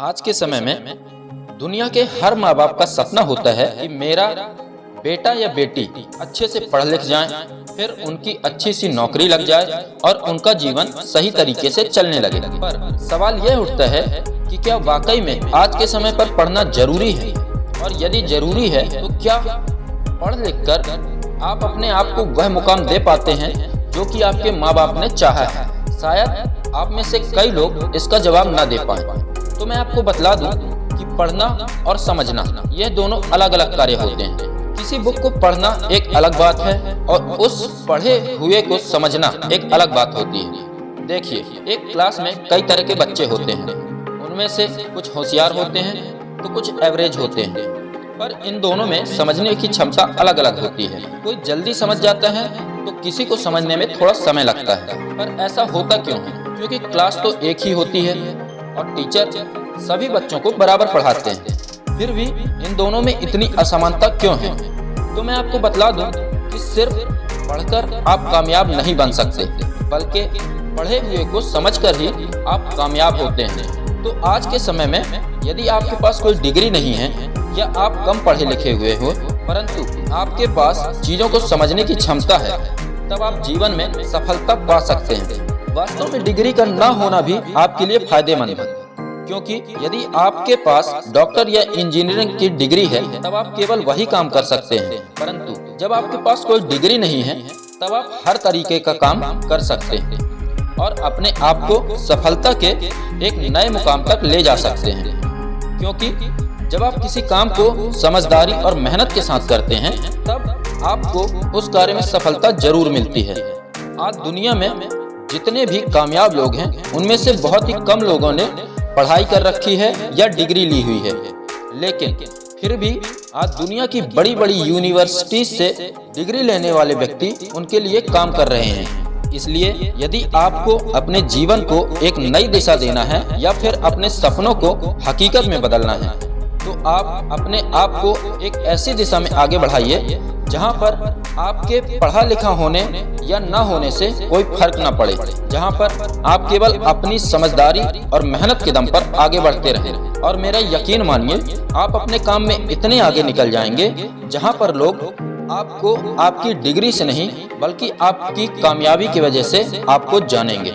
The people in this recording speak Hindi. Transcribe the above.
आज के समय में दुनिया के हर माँ बाप का सपना होता है कि मेरा बेटा या बेटी अच्छे से पढ़ लिख जाए, फिर उनकी अच्छी सी नौकरी लग जाए और उनका जीवन सही तरीके से चलने लगे। पर सवाल यह उठता है कि क्या वाकई में आज के समय पर पढ़ना जरूरी है, और यदि जरूरी है तो क्या पढ़ लिख कर आप अपने आप को वह मुकाम दे पाते हैं जो कि आपके माँ बाप ने चाहा है। शायद आप में से कई लोग इसका जवाब ना दे पाए, तो मैं आपको बतला दूं कि पढ़ना और समझना यह दोनों अलग अलग कार्य होते हैं। किसी बुक को पढ़ना एक अलग बात है और उस पढ़े हुए को समझना एक अलग बात होती है। देखिए, एक क्लास में कई तरह के बच्चे होते हैं, उनमें से कुछ होशियार होते हैं तो कुछ एवरेज होते हैं, पर इन दोनों में समझने की क्षमता अलग अलग होती है। कोई जल्दी समझ जाता है तो किसी को समझने में थोड़ा समय लगता है। पर ऐसा होता क्यों है? क्योंकि क्लास तो एक ही होती है और टीचर सभी बच्चों को बराबर पढ़ाते हैं, फिर भी इन दोनों में इतनी असमानता क्यों है? तो मैं आपको बतला दूं कि सिर्फ पढ़कर आप कामयाब नहीं बन सकते, बल्कि पढ़े हुए को समझकर ही आप कामयाब होते हैं। तो आज के समय में यदि आपके पास कोई डिग्री नहीं है या आप कम पढ़े लिखे हुए हो, परंतु आपके पास चीज़ों को समझने की क्षमता है, तब आप जीवन में सफलता पा सकते हैं। वास्तव में डिग्री का ना होना भी आपके लिए फायदेमंद है, क्योंकि यदि आपके पास डॉक्टर या इंजीनियरिंग की डिग्री है तब आप केवल वही काम कर सकते हैं, परंतु जब आपके पास कोई डिग्री नहीं है तब आप हर तरीके का काम कर सकते हैं और अपने आप को सफलता के एक नए मुकाम तक ले जा सकते हैं। क्योंकि जब आप किसी काम को समझदारी और मेहनत के साथ करते हैं तब आपको उस कार्य में सफलता जरूर मिलती है। आज दुनिया में जितने भी कामयाब लोग हैं उनमें से बहुत ही कम लोगों ने पढ़ाई कर रखी है या डिग्री ली हुई है, लेकिन फिर भी आज दुनिया की बड़ी बड़ी यूनिवर्सिटी से डिग्री लेने वाले व्यक्ति उनके लिए काम कर रहे हैं। इसलिए यदि आपको अपने जीवन को एक नई दिशा देना है या फिर अपने सपनों को हकीकत में बदलना है, तो आप अपने आप को एक ऐसी दिशा में आगे बढ़ाइए जहां पर आपके पढ़ा लिखा होने या न होने से कोई फर्क न पड़े, जहां पर आप केवल अपनी समझदारी और मेहनत के दम पर आगे बढ़ते रहें। और मेरा यकीन मानिए, आप अपने काम में इतने आगे निकल जाएंगे जहां पर लोग आपको आपकी डिग्री से नहीं बल्कि आपकी कामयाबी की वजह से आपको जानेंगे।